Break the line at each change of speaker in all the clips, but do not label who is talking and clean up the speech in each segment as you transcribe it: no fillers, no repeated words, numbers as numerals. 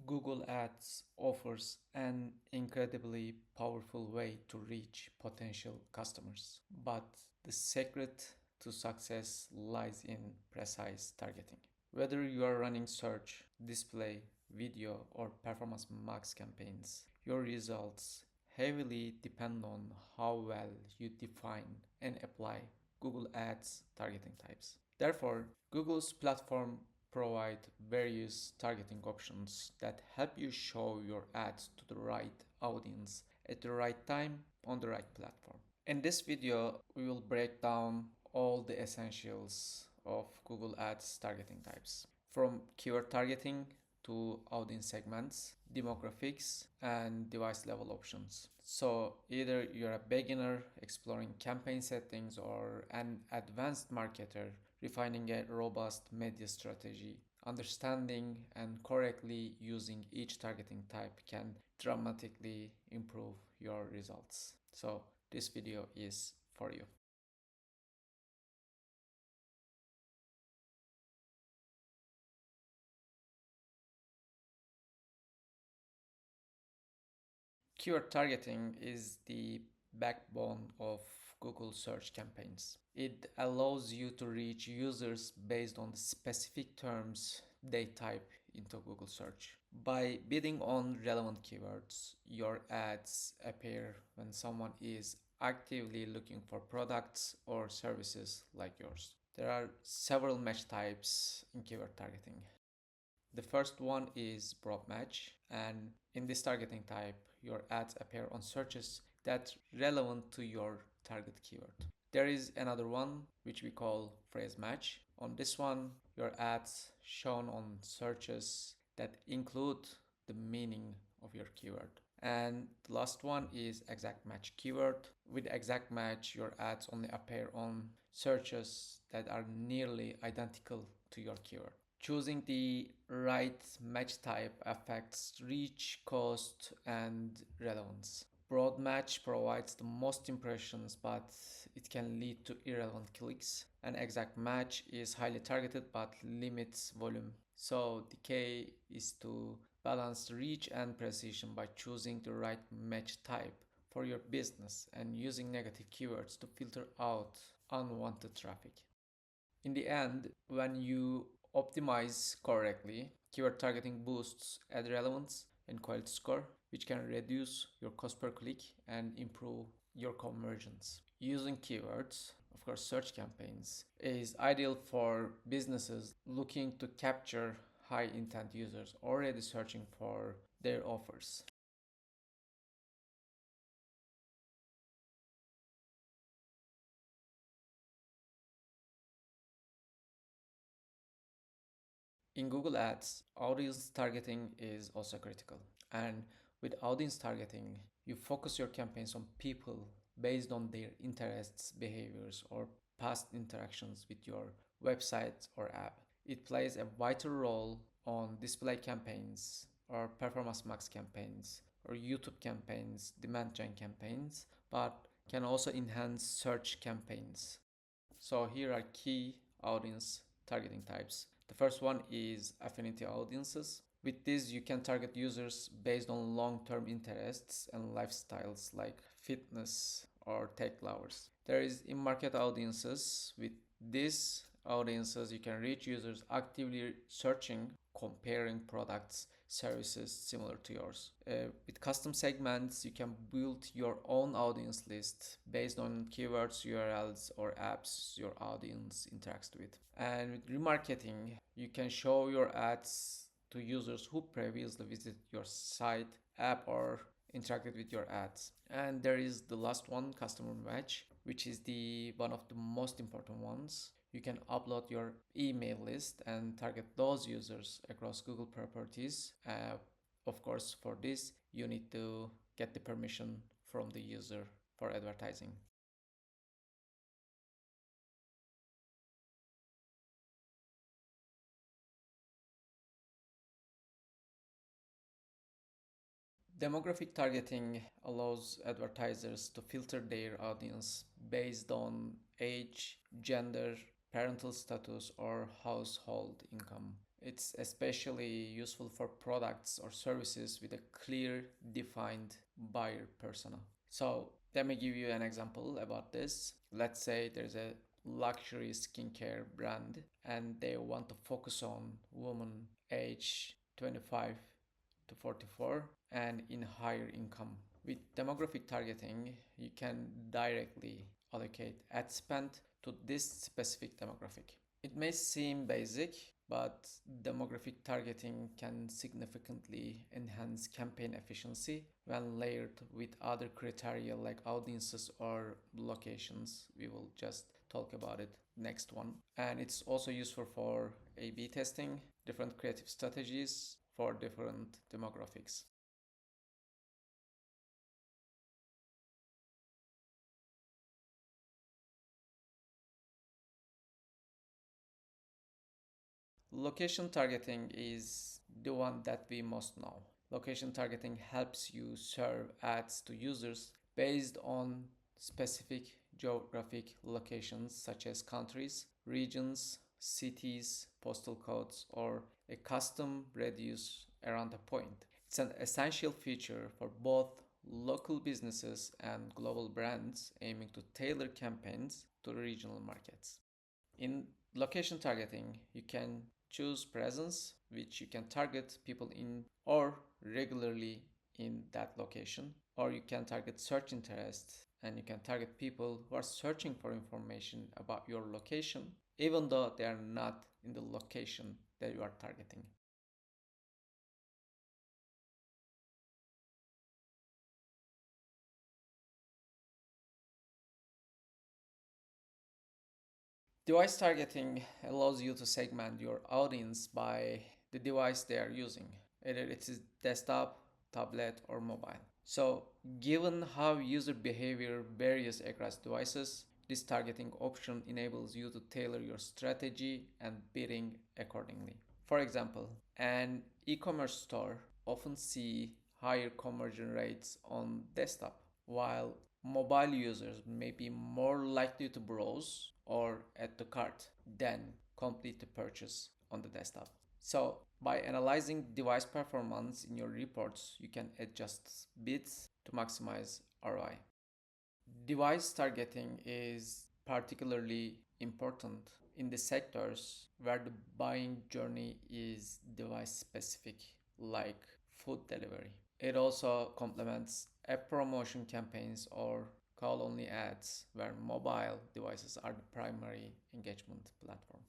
Google Ads offers an incredibly powerful way to reach potential customers. But the secret to success lies in precise targeting. Whether you are running search, display, video, or performance max campaigns, your results heavily depend on how well you define and apply Google Ads targeting types. Therefore, Google's platform provide various targeting options that help you show your ads to the right audience at the right time on the right platform. In this video, we will break down all the essentials of Google Ads targeting types, from keyword targeting to audience segments, demographics, and device level options. So either you're a beginner exploring campaign settings or an advanced marketer refining a robust media strategy. Understanding and correctly using each targeting type can dramatically improve your results. So this video is for you. Keyword targeting is the backbone of Google search campaigns. It allows you to reach users based on the specific terms they type into Google search. By bidding on relevant keywords, your ads appear when someone is actively looking for products or services like yours. There are several match types in keyword targeting. The first one is broad match, and in this targeting type, your ads appear on searches that relevant to your target keyword. There is another one which we call phrase match. On this one, your ads shown on searches that include the meaning of your keyword. And the last one is exact match keyword. With exact match, your ads only appear on searches that are nearly identical to your keyword. Choosing the right match type affects reach, cost, and relevance. Broad match provides the most impressions, but it can lead to irrelevant clicks. An exact match is highly targeted but limits volume. So the key is to balance reach and precision by choosing the right match type for your business and using negative keywords to filter out unwanted traffic. In the end, when you optimize correctly, keyword targeting boosts ad relevance and quality score, which can reduce your cost per click and improve your conversions. Using keywords, of course, search campaigns, is ideal for businesses looking to capture high intent users already searching for their offers. In Google Ads, audience targeting is also critical. And with audience targeting, you focus your campaigns on people based on their interests, behaviors, or past interactions with your website or app. It plays a vital role on display campaigns or performance max campaigns or YouTube campaigns, demand gen campaigns, but can also enhance search campaigns. So here are key audience targeting types. The first one is affinity audiences. With this, you can target users based on long-term interests and lifestyles like fitness or tech lovers. There is in-market audiences. With these audiences, you can reach users actively searching, comparing products, services similar to yours. With custom segments, you can build your own audience list based on keywords, URLs, or apps your audience interacts with. And with remarketing, you can show your ads to users who previously visited your site, app, or interacted with your ads. And there is the last one, customer match, which is the one of the most important ones. You can upload your email list and target those users across Google properties. Of course, for this, you need to get the permission from the user for advertising. Demographic targeting allows advertisers to filter their audience based on age, gender, parental status, or household income. It's especially useful for products or services with a clear, defined buyer persona. So, let me give you an example about this. Let's say there's a luxury skincare brand and they want to focus on women age 25 to 44 and in higher income. With demographic targeting, you can directly allocate ad spend to this specific demographic. It may seem basic, but demographic targeting can significantly enhance campaign efficiency when layered with other criteria like audiences or locations. We will just talk about it next one. And it's also useful for A/B testing, different creative strategies for different demographics. Location targeting is the one that we most know. Location targeting helps you serve ads to users based on specific geographic locations such as countries, regions, cities, postal codes, or a custom radius around a point. It's an essential feature for both local businesses and global brands aiming to tailor campaigns to regional markets. In location targeting, you can choose presence, which you can target people in or regularly in that location, or you can target search interest and you can target people who are searching for information about your location, even though they are not in the location that you are targeting. Device targeting allows you to segment your audience by the device they are using, either it is desktop, tablet, or mobile. So, given how user behavior varies across devices, this targeting option enables you to tailor your strategy and bidding accordingly. For example, an e-commerce store often see higher conversion rates on desktop, while mobile users may be more likely to browse or add to cart than complete the purchase on the desktop. So, by analyzing device performance in your reports, you can adjust bids to maximize ROI. Device targeting is particularly important in the sectors where the buying journey is device specific, like food delivery. It also complements app promotion campaigns or call only ads where mobile devices are the primary engagement platform.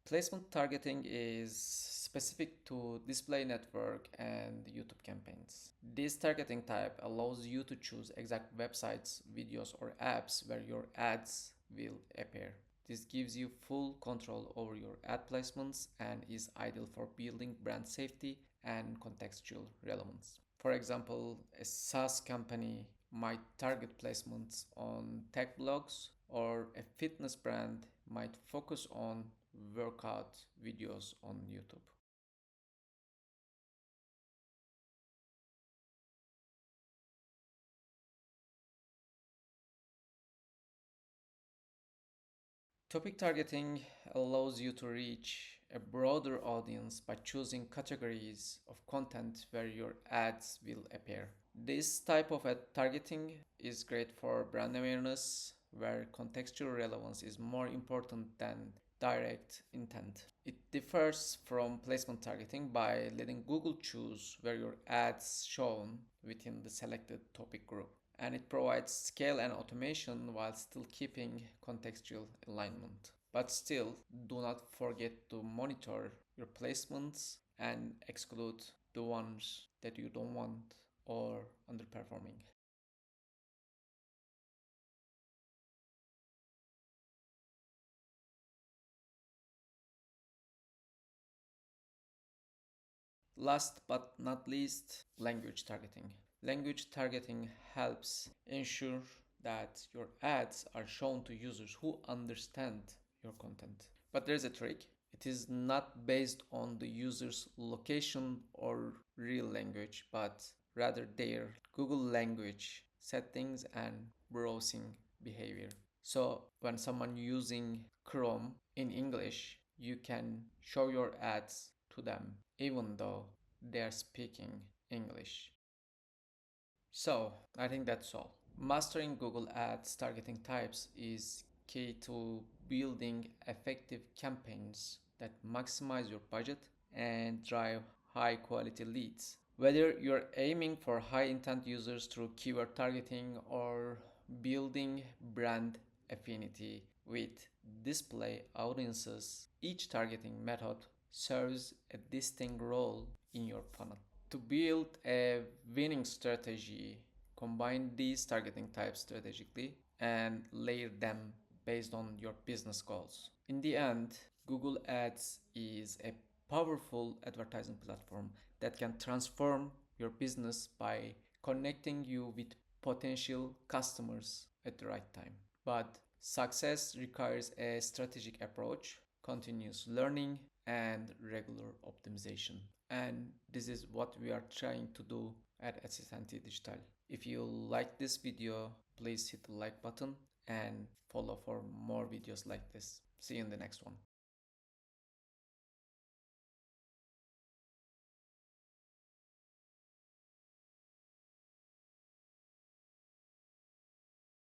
Placement targeting is specific to display network and YouTube campaigns. This targeting type allows you to choose exact websites, videos, or apps where your ads will appear. This gives you full control over your ad placements and is ideal for building brand safety and contextual relevance. For example, a SaaS company might target placements on tech blogs, or a fitness brand might focus on workout videos on YouTube. Topic targeting allows you to reach a broader audience by choosing categories of content where your ads will appear. This type of ad targeting is great for brand awareness, where contextual relevance is more important than direct intent. It differs from placement targeting by letting Google choose where your ads shown within the selected topic group, and it provides scale and automation while still keeping contextual alignment. But still, do not forget to monitor your placements and exclude the ones that you don't want or underperforming. Last but not least, language targeting. Language targeting helps ensure that your ads are shown to users who understand your content. But there's a trick. It is not based on the user's location or real language, but rather their Google language settings and browsing behavior. So when someone using Chrome in English, you can show your ads to them even though they are speaking English. So I think that's all. Mastering Google Ads targeting types is key to building effective campaigns that maximize your budget and drive high quality leads. Whether you're aiming for high intent users through keyword targeting or building brand affinity with display audiences, each targeting method serves a distinct role in your funnel. To build a winning strategy, combine these targeting types strategically and layer them based on your business goals. In the end, Google Ads is a powerful advertising platform that can transform your business by connecting you with potential customers at the right time. But success requires a strategic approach, continuous learning, and regular optimization. And this is what we are trying to do at SS&T Digital. If you like this video, please hit the like button and follow for more videos like this. See you in the next one.